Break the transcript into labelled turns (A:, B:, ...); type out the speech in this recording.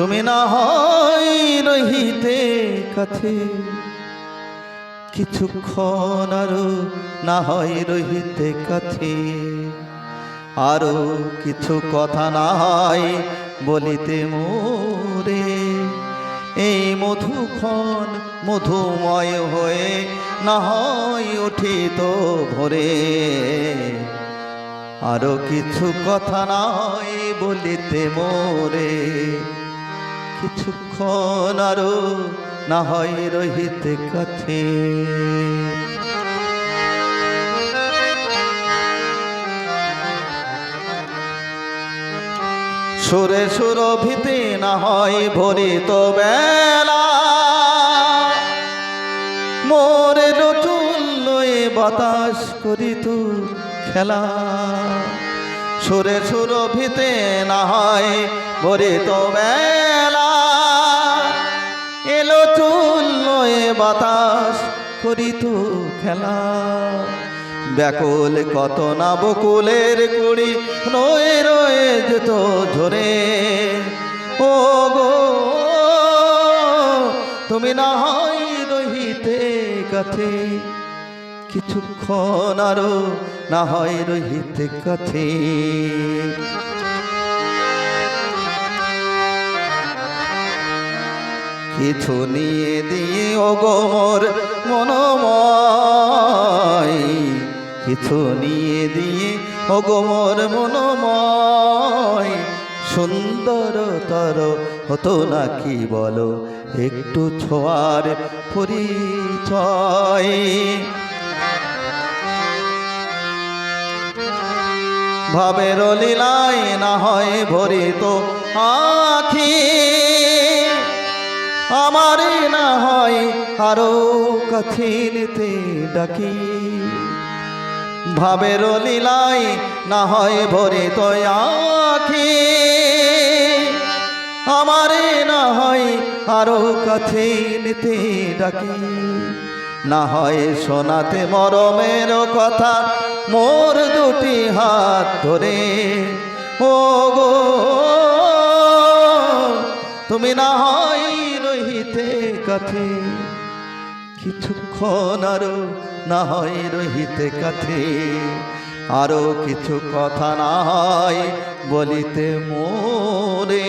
A: তুমি না হয় রহিতে কাছে কিছুক্ষণ আরো না হয় রহিতে কাছে আরো কিছু কথা না হয় বলিতে মোরে এই মধুক্ষণ মধুময় হয়ে না হয় উঠিত ভোরে আরো কিছু কথা নাই বলিতে মোরে কিছুক্ষণ আরো না হয় রহিতে কাছে সুরে সুরভিতে না হয় ভরিত বেলা মোরে লটুল লয়ে বাতাস করিত খেলা সুরে সুরভিতে না হয় ভরিত বেলা এলো চুল লয়ে বাতাস করিত খেলা ব্যাকুল কত না বকুলের কুড়ি রয়ে রয়ে যেত ঝরে ও গো তুমি না হয় রহিতে কাছে কিছুক্ষণ আরো না হয় রহিতে কাছে কিছু নিয়ে দিয়ে ওগোর মনোময় কিছু নিয়ে দিয়ে ওগোর মনোময় সুন্দরতর হতো নাকি বলো একটু ছোঁয়ার পরিচয় ভাবের লীলায় না হয় ভরিত আখি আমারে না হয় আরো কাছে নিতে ডাকি ভাবের লীলায় না হয় ভরিত আখি আমারে না হয় আরো কাছে নিতে ডাকি না হয় শোনাতে মরমের কথা মোর দুটি হাত ধরে ও গো তুমি না হয় রহিতে কাছে কিছুক্ষণ আরো না হয় রহিতে কাছে আরো কিছু কথা না হয় বলিতে মোরে